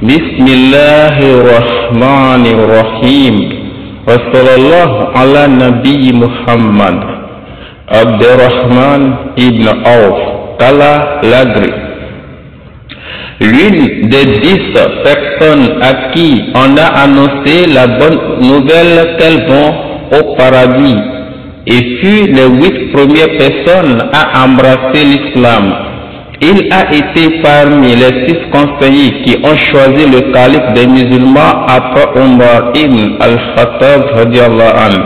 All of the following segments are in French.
بسم الله الرحمن الرحيم وصلى الله على نبي محمد. Abdurrahman ibn Auf Tala Lagri. L'une des 10 personnes à qui on a annoncé la bonne nouvelle qu'elles vont au paradis et fut les 8 premières personnes à embrasser l'islam. Il a été parmi les 6 conseillers qui ont choisi le calife des musulmans après Omar ibn al-Khattab radiyallahu anhu.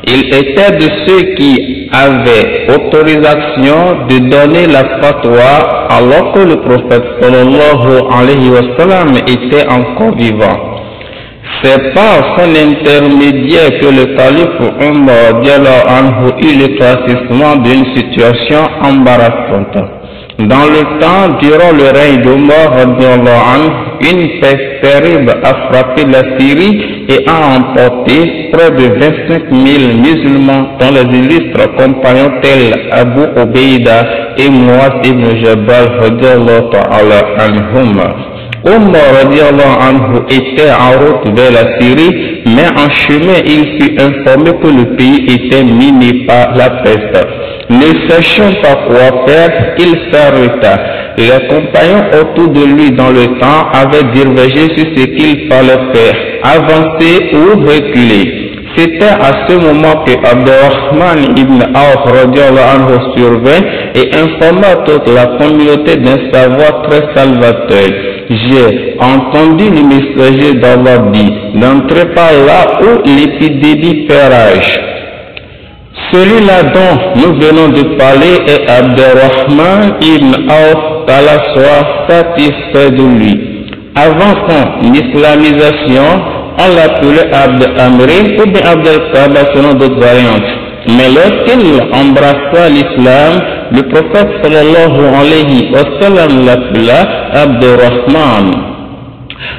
Il était de ceux qui avaient autorisation de donner la fatwa alors que le prophète sallallahu alayhi wa sallam était encore vivant. C'est par son intermédiaire que le calife Omar radiyallahu anhu eut l'éclaircissement d'une situation embarrassante. Dans le temps, durant le règne d'Omar, une peste terrible a frappé la Syrie et a emporté près de 25 000 musulmans, dont les illustres compagnons tels Abu Obeida et Muaz ibn Jabal anhum. Omar était en route vers la Syrie, mais en chemin il fut informé que le pays était miné par la peste. Ne sachant pas quoi faire, il s'arrêta. Les compagnons autour de lui dans le temps avaient divergé sur ce qu'il fallait faire, avancer ou reculer. C'était à ce moment que Abdurrahman ibn Auf survint et informa toute la communauté d'un savoir très salvateur. J'ai entendu le messager d'Allah dit d'entrer par là où l'épidémie fait rage. Celui-là dont nous venons de parler est Abdurrahman ibn Auf, qu'Allah soit satisfait de lui. Avant son islamisation, on l'appelait Abd Amri ou bien Abd al-Kaaba selon d'autres variantes. Mais lorsqu'il embrassa l'islam, le prophète sallallahu alayhi wa sallam l'appela Abdurrahman.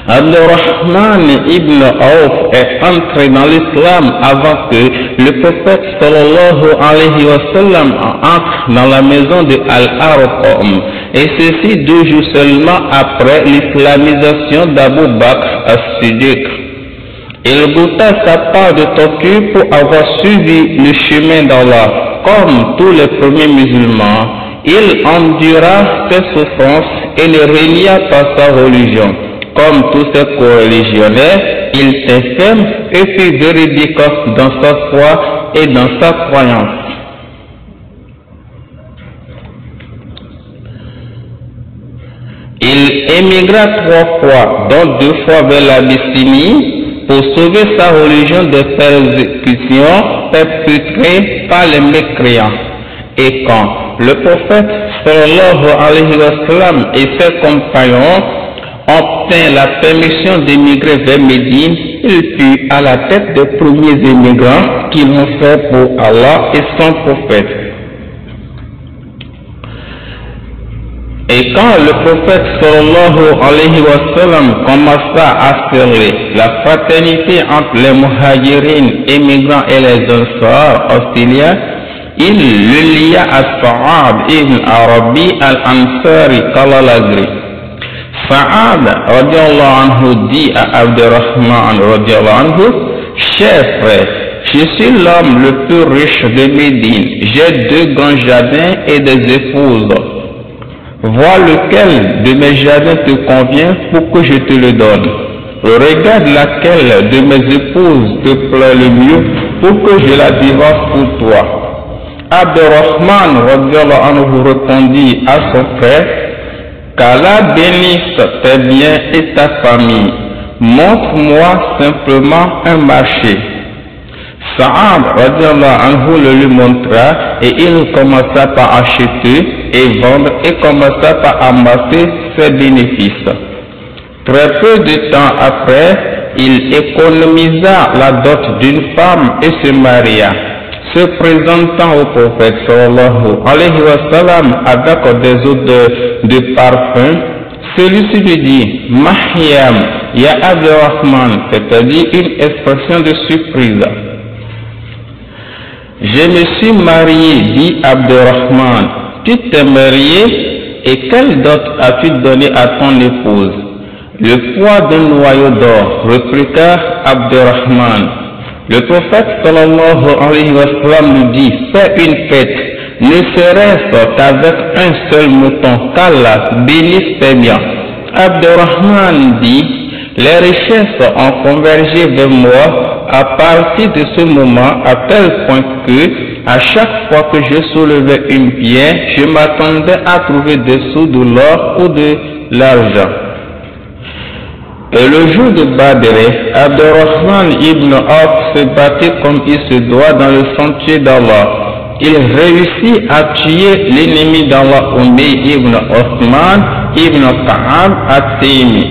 Abdurrahman ibn Auf est entré dans l'islam avant que le prophète sallallahu alayhi wa sallam entre dans la maison de Al-Arqam, et ceci 2 jours seulement après l'islamisation d'Abu Bakr as-Siddiq. Il goûta sa part de torture pour avoir suivi le chemin d'Allah. Comme tous les premiers musulmans, il endura ses souffrances et ne renia pas sa religion. Comme tous ses coreligionnaires, il était ferme et fut véridique dans sa foi et dans sa croyance. Il émigra 3 fois, dont 2 fois vers l'Abyssinie, pour sauver sa religion des persécutions perpétrées par les mécréants. Et quand le prophète sallallahu alayhi wa sallam et ses compagnons obtint la permission d'émigrer vers Médine, il fut à la tête des premiers émigrants qui l'ont fait pour Allah et son prophète. Et quand le prophète sallallahu alayhi wa sallam commença à faire la fraternité entre les muhajirines, émigrants et les ansars hostiliens, il le lia à Sa'ad ibn Arabi al-Ansari Kalalagri. Sa'ad radiallahu anhu dit à Abdurrahman radiallahu anhu: cher frère, je suis l'homme le plus riche de Médine, j'ai 2 grands jardins et des épouses. Vois lequel de mes jardins te convient pour que je te le donne. Regarde laquelle de mes épouses te plaît le mieux pour que je la divorce pour toi. Abdurrahman radiallahu anhu répondit à son frère: qu'Allah bénisse tes biens et ta famille. Montre-moi simplement un marché. Sa'ad radiallahu anhu le lui montra et il commença par acheter et vendre et commença par amasser ses bénéfices. Très peu de temps après, il économisa la dot d'une femme et se maria. Se présentant au prophète sallallahu alayhi wa sallam avec des odeurs de parfum, celui-ci lui dit: Mahyam, ya Abdurrahman, c'est-à-dire une expression de surprise. Je me suis marié, dit Abdurrahman. Tu t'es marié? Et quelle dot as-tu donné à ton épouse? Le poids d'un noyau d'or, répliqua Abdurrahman. Le prophète sallallahu alayhi wa sallam lui dit, fais une fête, ne serait-ce qu'avec un seul mouton, qu'Allah bénisse tes biens. Abdurrahman dit, les richesses ont convergé vers moi à partir de ce moment à tel point que, à chaque fois que je soulevais une pierre, je m'attendais à trouver dessous de l'or ou de l'argent. Et le jour de Badr, Abdurrahman ibn Auf se battait comme il se doit dans le sentier d'Allah. Il réussit à tuer l'ennemi d'Allah, Umayy ibn Osman ibn Ka'ab at-Taymi.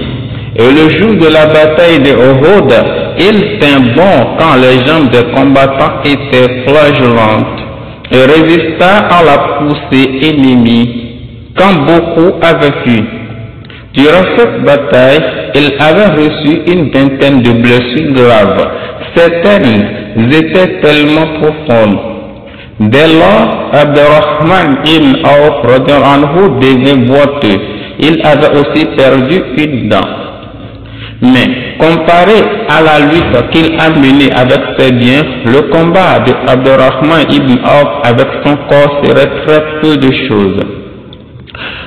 Et le jour de la bataille de Uhud, il tint bon quand les jambes des combattants étaient flageolantes et résista à la poussée ennemie quand beaucoup avaient fui. Durant cette bataille, il avait reçu une vingtaine de blessures graves. Certaines étaient tellement profondes. Dès lors, Abdurrahman ibn Auf devint boiteux. Il avait aussi perdu une dent. Mais comparé à la lutte qu'il a menée avec ses biens, le combat de Abdurrahman ibn Auf avec son corps serait très peu de choses.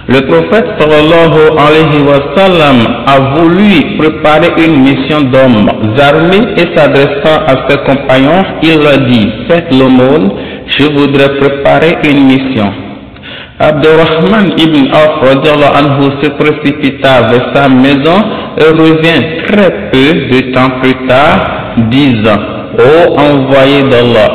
Le prophète sallallahu alayhi wa sallam a voulu préparer une mission d'hommes armés et s'adressant à ses compagnons, il leur dit, faites l'aumône, je voudrais préparer une mission. Abdurrahman ibn Auf se précipita vers sa maison et revient très peu de temps plus tard, disant, ô envoyé d'Allah,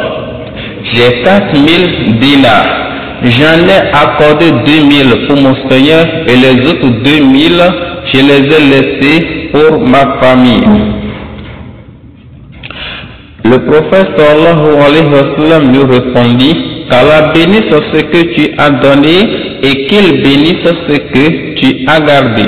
j'ai 4000 dinars. J'en ai accordé 2000 pour mon Seigneur et les autres 2000, je les ai laissés pour ma famille. Le prophète sallallahu alayhi wa sallam lui répondit, qu'Allah bénisse ce que tu as donné et qu'il bénisse ce que tu as gardé.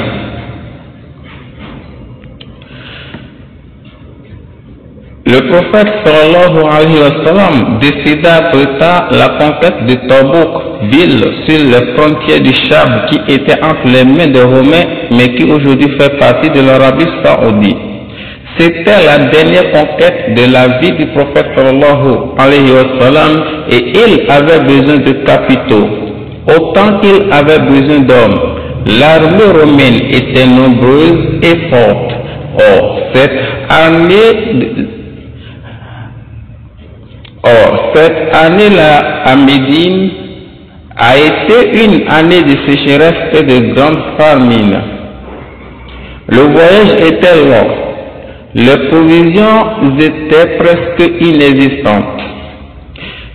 Le prophète sallallahu alayhi wa sallam décida plus tard la conquête de Tabouk, ville sur les frontières du Cham qui était entre les mains des Romains mais qui aujourd'hui fait partie de l'Arabie saoudite. C'était la dernière conquête de la vie du prophète sallallahu alayhi wa sallam et il avait besoin de capitaux, autant qu'il avait besoin d'hommes. L'armée romaine était nombreuse et forte. Or, cette année-là à Médine a été une année de sécheresse et de grande famine. Le voyage était long. Les provisions étaient presque inexistantes.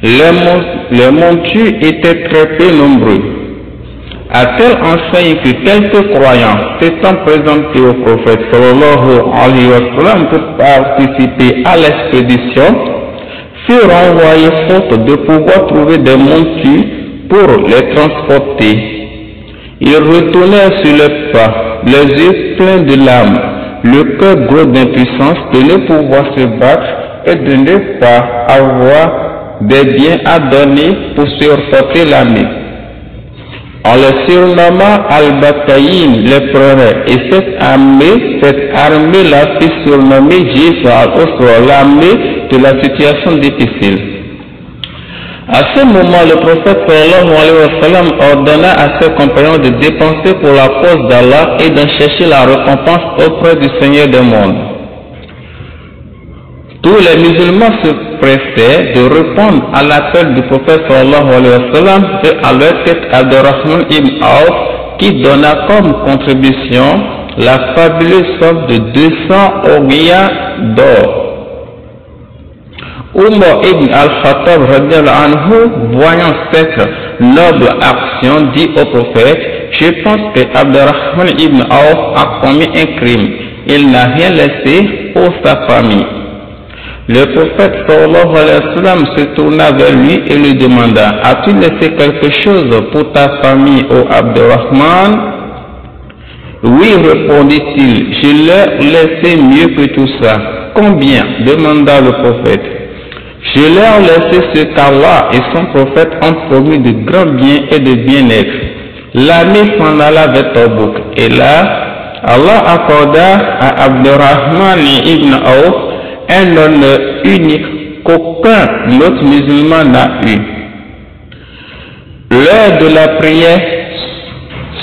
Les montures étaient très peu nombreux. À telle enseigne que quelques croyants s'étant présentés au prophète sallallahu alayhi wa sallam pour participer à l'expédition furent renvoyés faute de pouvoir trouver des montures pour les transporter. Ils retournèrent sur leurs pas, les yeux pleins de larmes, le cœur gros d'impuissance de ne pouvoir se battre et de ne pas avoir des biens à donner pour supporter l'armée. On les surnomma Al-Bataïn, les frères, et cette armée-là fut surnommée Jifra al-Usra, l'armée de la situation difficile. À ce moment, le prophète sallallahu alayhi wa sallam ordonna à ses compagnons de dépenser pour la cause d'Allah et d'en chercher la récompense auprès du Seigneur des mondes. Tous les musulmans se pressaient de répondre à l'appel du prophète sallallahu alayhi wa sallam et à leur tête Abdurrahman ibn Auf qui donna comme contribution la fabuleuse somme de 200 augias d'or. Umar ibn al-Khattab voyant cette noble action dit au prophète, je pense que Abdurrahman ibn Auf a commis un crime, il n'a rien laissé pour sa famille. Le prophète sallallahu alayhi wa sallam se tourna vers lui et lui demanda, as-tu laissé quelque chose pour ta famille, ô Abdurrahman? Oui, répondit-il, je leur laissé mieux que tout ça. Combien? Demanda le prophète. Je leur laissé ce qu'Allah et son prophète ont promis de grands biens et de bien-être. L'armée s'en alla vers Tabouk. Et là, Allah accorda à Abdurrahman ibn Auf un honneur unique qu'aucun autre musulman n'a eu. L'heure de la prière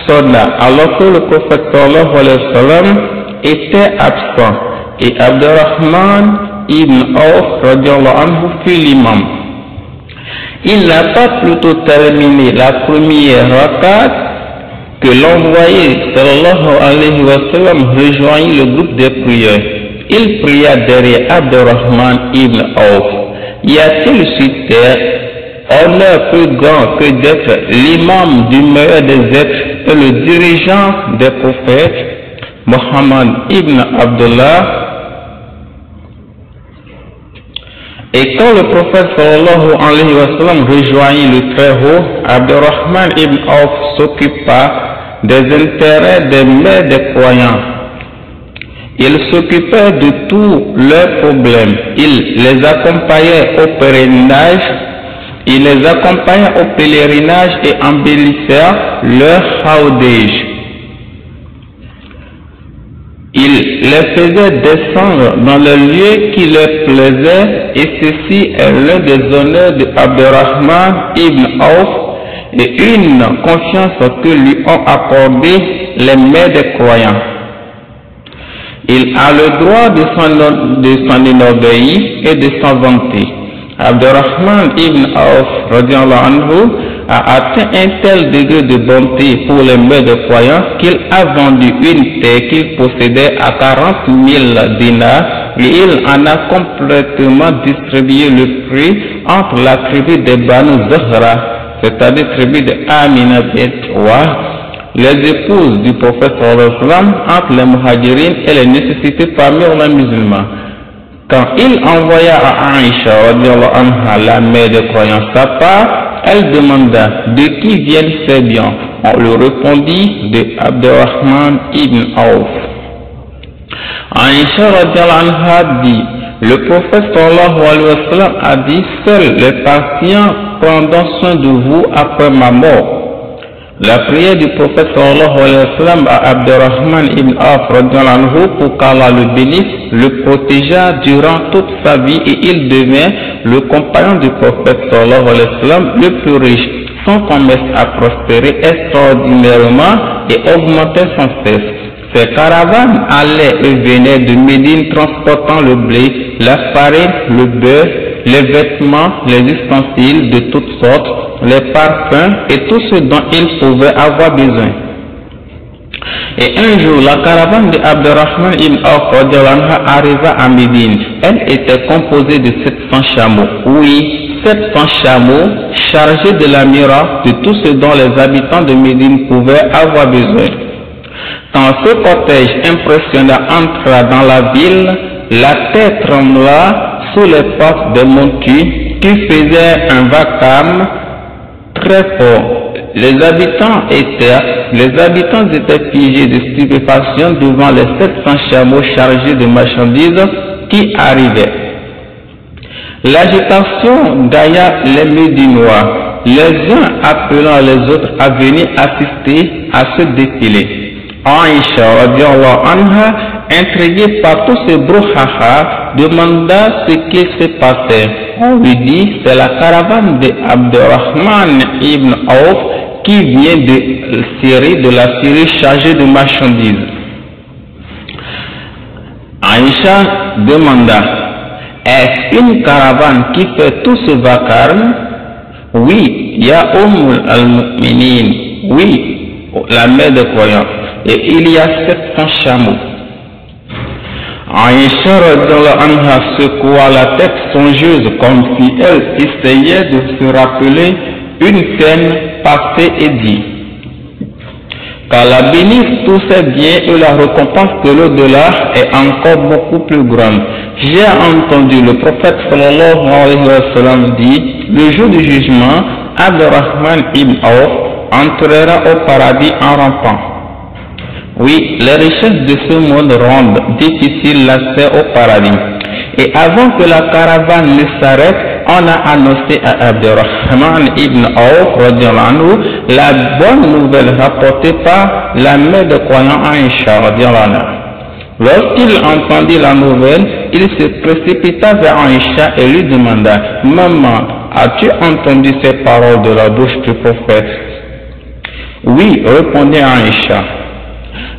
sonna alors que le prophète sallallahu alayhi wa sallam était absent et Abdurrahman ibn Auf radiallahu anhu fut l'imam. Il n'a pas plutôt terminé la première rakat que l'envoyé sallallahu alayhi wa sallam rejoignit le groupe des prières. Il pria derrière Abdurrahman ibn Auf. Y a-t-il sur terre honneur plus grand que d'être l'imam du meilleur des êtres et le dirigeant des prophètes, Muhammad ibn Abdullah? Et quand le prophète sallallahu alayhi wa sallam rejoignit le Très-Haut, Abdurrahman ibn Auf s'occupa des intérêts des mères des croyants. Il s'occupait de tous leurs problèmes. Il les accompagnait au pèlerinage et embellissait leur haudège. Il les faisait descendre dans le lieu qui leur plaisait, et ceci est l'un des honneurs de Abdurrahman ibn Auf et une confiance que lui ont accordé les mères des croyants. Il a le droit de s'en énorgueillir et de s'en vanter. Abdurrahman ibn Auf radiallahu anhu a atteint un tel degré de bonté pour les mères des croyants qu'il a vendu une terre qu'il possédait à 40 000 dinars et il en a complètement distribué le fruit entre la tribu des Banu Zahra, c'est-à-dire la tribu de Amina bint Wahb, les épouses du prophète sallallahu alayhi wa sallam, entre les muhajirines et les nécessités parmi les musulmans. Quand il envoya à Aïcha radiallahu anha, la mère des croyants, sa part, elle demanda de qui viennent ces biens. On lui répondit de Abdurrahman ibn Auf. Aïcha radiallahu anha dit, le prophète sallallahu alayhi wa sallam a dit, seuls les patients prendront soin de vous après ma mort. La prière du prophète sallallahu alayhi wa sallam à Abdurrahman ibn Auf radiallahu anhu pour qu'Allah le bénisse, le protégea durant toute sa vie et il devint le compagnon du prophète sallallahu alayhi wa sallam le plus riche. Son commerce a prospéré extraordinairement et augmenté sans cesse. Ces caravanes allaient et venaient de Médine transportant le blé, la farine, le beurre, les vêtements, les ustensiles de toutes sortes, les parfums et tout ce dont ils pouvaient avoir besoin. Et un jour, la caravane de Abdurrahman ibn Auf arriva à Médine. Elle était composée de 700 chameaux. Oui, 700 chameaux chargés de la mira de tout ce dont les habitants de Médine pouvaient avoir besoin. Quand ce cortège impressionnant entra dans la ville, la terre trembla sous les pattes des montures qui faisaient un vacarme très fort. Les habitants étaient figés de stupéfaction devant les 700 chameaux chargés de marchandises qui arrivaient. L'agitation gagna les Médinois, les uns appelant les autres à venir assister à ce défilé. Aïcha radiallahu anha, intriguée par tous ces brouhaha, demanda ce qui se passait. On lui dit, c'est la caravane de Abdurrahman ibn Auf qui vient de la Syrie chargée de marchandises. Aïcha demanda, est-ce une caravane qui fait tout ce vacarme? Oui, ya al-Mu'minin, oui, la mère des croyants. Et il y a 700 chameaux. Aïcha radiallahu anha secoua la tête songeuse comme si elle essayait de se rappeler une scène passée et dit, qu'Allah bénisse tous ses biens et la récompense de l'au-delà est encore beaucoup plus grande. J'ai entendu le prophète sallallahu alayhi wa sallam dire, le jour du jugement, Abdurrahman ibn Auf entrera au paradis en rampant. Oui, les richesses de ce monde rendent difficile l'accès au paradis. Et avant que la caravane ne s'arrête, on a annoncé à Abdurrahman ibn Auf radiallahu anhu la bonne nouvelle rapportée par la mère de croyant Aïcha radiallahu anha. Lorsqu'il entendit la nouvelle, il se précipita vers Aïcha et lui demanda: Maman, as-tu entendu ces paroles de la bouche du prophète? Oui, répondit Aïcha.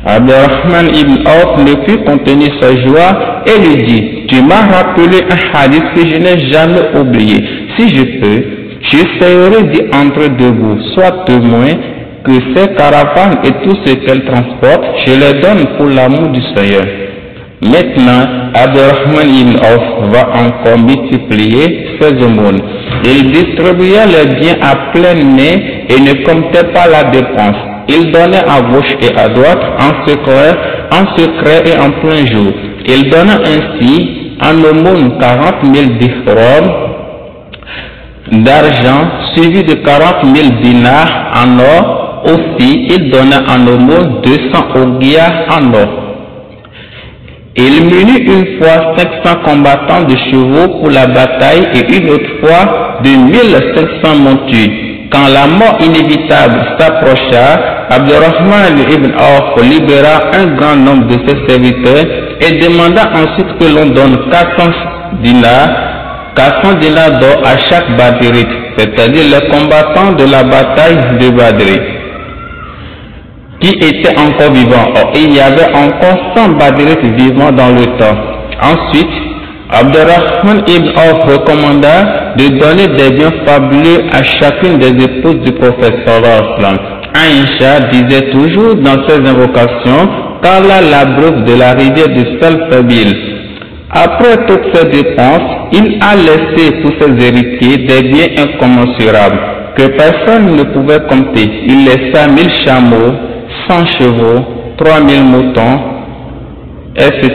Abdurrahman ibn Auf ne put contenir sa joie et lui dit: Tu m'as rappelé un hadith que je n'ai jamais oublié. Si je peux, j'essaierai d'y entrer debout, sois témoin que ces caravanes et tout ce qu'elles transportent, je les donne pour l'amour du Seigneur. Maintenant, Abdurrahman ibn Auf va encore multiplier ses aumônes. Il distribuait les biens à pleine main et ne comptait pas la dépense. Il donnait à gauche et à droite, en secret et en plein jour. Il donna ainsi en aumône 40 000 dirhams d'argent, suivi de 40 000 dinars en or. Aussi, il donna en aumône 200 ouguias en or. Il munit une fois 500 combattants de chevaux pour la bataille et une autre fois de 1500 montures. Quand la mort inévitable s'approcha, Abdurrahman ibn Auf libéra un grand nombre de ses serviteurs et demanda ensuite que l'on donne 400 dinars d'or à chaque badrite, c'est-à-dire les combattants de la bataille de Badr, qui étaient encore vivants. Or, il y avait encore 100 badrites vivants dans le temps. Ensuite, Abdurrahman ibn Auf recommanda de donner des biens fabuleux à chacune des épouses du prophète sallallahu alayhi wa sallam. Aïcha disait toujours dans ses invocations qu'Allah l'abreuve de la rivière de Salsabil. Après toutes ces dépenses, il a laissé pour ses héritiers des biens incommensurables que personne ne pouvait compter. Il laissa 1000 chameaux, 100 chevaux, 3000 moutons, etc.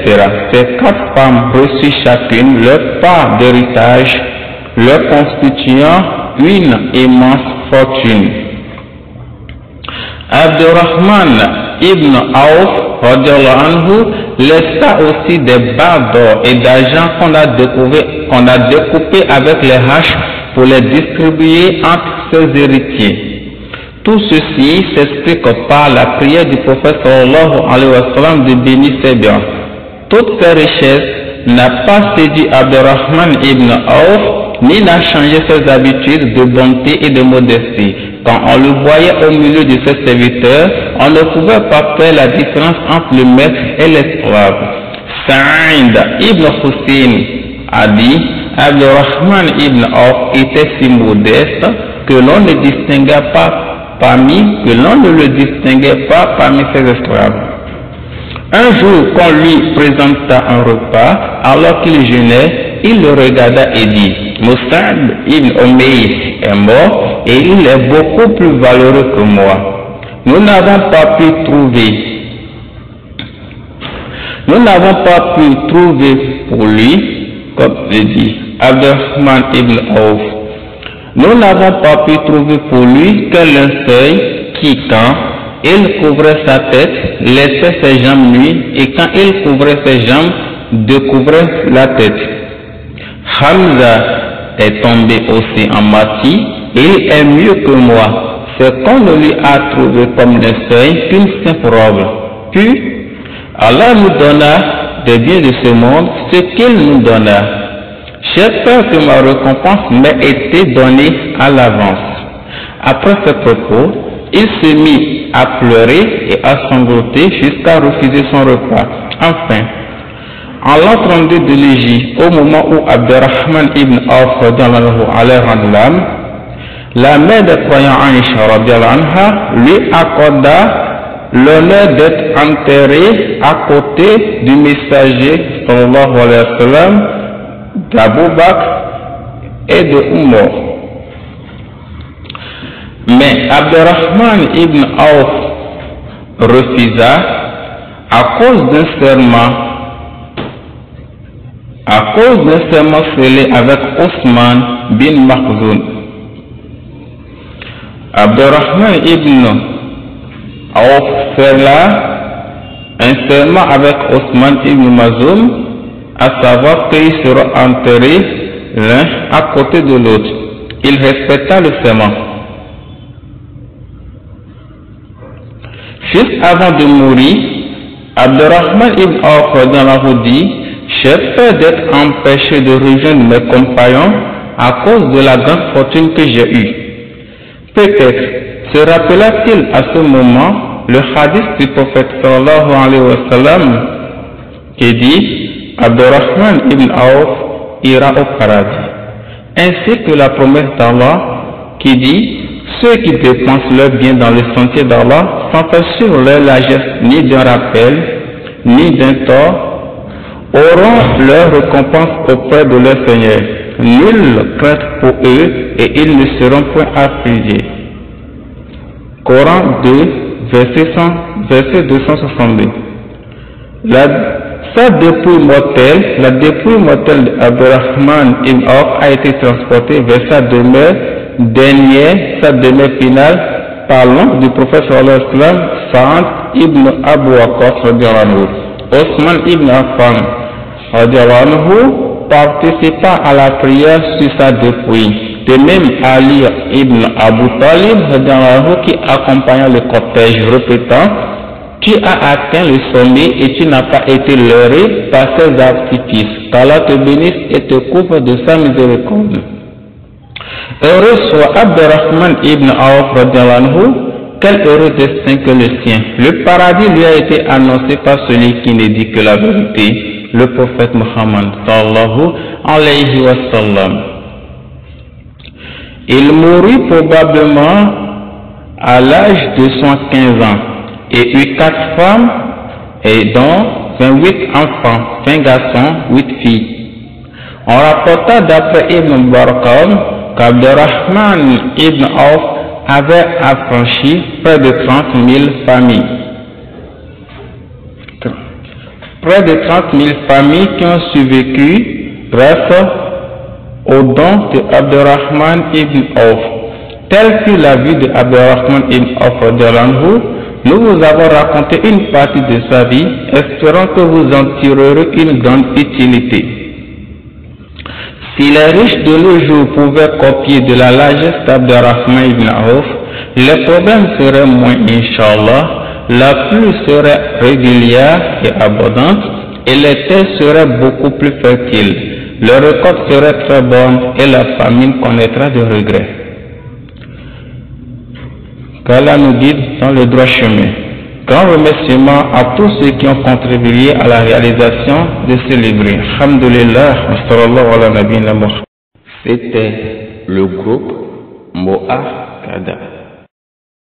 Ces 4 femmes reçurent chacune leur part d'héritage, leur constituant une immense fortune. Abdurrahman ibn Auf radiallahu anhu laissa aussi des barres d'or et d'argent qu'on a découpé avec les haches pour les distribuer entre ses héritiers. Tout ceci s'explique par la prière du prophète sallallahu alayhi wa sallam de bénir ses biens. Toutes ces richesses n'a pas séduit Abdurrahman ibn Auf ni n'a changé ses habitudes de bonté et de modestie. Quand on le voyait au milieu de ses serviteurs, on ne pouvait pas faire la différence entre le maître et l'esclave. Sa'id ibn Hussein a dit: Abdurrahman ibn Auf était si modeste que l'on ne le distinguait pas parmi ses esclaves. Un jour, qu'on lui présenta un repas, alors qu'il jeûnait, il le regarda et dit: Mus'ab ibn Umayr est mort et il est beaucoup plus valeureux que moi. Nous n'avons pas pu trouver pour lui, comme le dit Abdurrahman ibn Auf, nous n'avons pas pu trouver pour lui qu'un linceul qui, quand il couvrait sa tête, laissait ses jambes nues, et quand il couvrait ses jambes, découvrait la tête. Hamza est tombé aussi en martyr, et il est mieux que moi. C'est qu'on ne lui a trouvé comme linceul qu'une simple robe. Puis, Allah nous donna des biens de ce monde, ce qu'il nous donna. J'ai peur que ma récompense m'ait été donnée à l'avance. Après ce propos, il se mit à pleurer et à sangloter jusqu'à refuser son repas. Enfin, en l'an 32 de l'Égypte, au moment où Abdurrahman ibn Auf alayhi l'âme, la mère des croyants Aïcha lui accorda l'honneur d'être enterré à côté du messager sallallahu alayhi wa sallam, d'Abu Bakr et de Umar. Mais Abdurrahman ibn Auf refusa à cause d'un serment scellé avec Othman bin Makhzoum. Abdurrahman ibn Auf scella un serment avec Othman ibn Makhzoum, à savoir qu'il sera enterré l'un à côté de l'autre. Il respecta le serment. Juste avant de mourir, Abdurrahman ibn Awf dit: j'ai peur d'être empêché de rejoindre mes compagnons à cause de la grande fortune que j'ai eue. Peut-être se rappela-t-il à ce moment le hadith du prophète sallallahu alayhi wa sallam qui dit: Abdurrahman ibn Awf ira au paradis, ainsi que la promesse d'Allah qui dit: ceux qui dépensent leur bien dans le sentier d'Allah sans faire sur leur largesse ni d'un rappel ni d'un tort auront leur récompense auprès de leur Seigneur. Nulle crainte pour eux et ils ne seront point affligés. Coran 2, verset 262. La dépouille mortelle d'Abdurrahman ibn Awf a été transportée vers sa demeure dernière, sa demeure finale, par l'oncle du prophète sallallahu alayhi wa sallam, Sa'ad ibn Abu Waqqas radiyallahu anhu. Osman ibn Affan radiyallahu anhu participa à la prière sur sa dépouille. De même, Ali ibn Abu Talib radiyallahu anhu, qui accompagna le cortège, répétant: tu as atteint le sommet et tu n'as pas été leurré par ses artifices. Qu'Allah te bénisse et te couvre de sa miséricorde. Heureux soit Abdurrahman ibn Awf radiyallahu anhu, quel heureux destin que le sien. Le paradis lui a été annoncé par celui qui ne dit que la vérité, le prophète Muhammad sallallahu alayhi wa sallam. Il mourut probablement à l'âge de 115 ans et eut 4 femmes et dont 28 enfants, 20 garçons, 8 filles. On rapporta d'après Ibn Barakam qu'Abdurrahman ibn Awf avait affranchi près de 30 000 familles. Près de 30 000 familles qui ont survécu grâce au don de Abdurrahman ibn Awf. Telle fut la vie de Abdurrahman ibn Awf, nous vous avons raconté une partie de sa vie, espérant que vous en tirerez une grande utilité. Si les riches de nos jours pouvaient copier de la largesse d'Abdurrahman ibn Awf, les problèmes seraient moins, Inch'Allah, la pluie serait régulière et abondante, et les terres seraient beaucoup plus fertiles. Le récolte serait très bonne et la famine connaîtra de regrets. Qu'Allah nous guide dans le droit chemin. Grand remerciement à tous ceux qui ont contribué à la réalisation de ce livre. Alhamdulillah, wa sallallahu ala nabiyina Muhammad. C'était le groupe Moa Kada.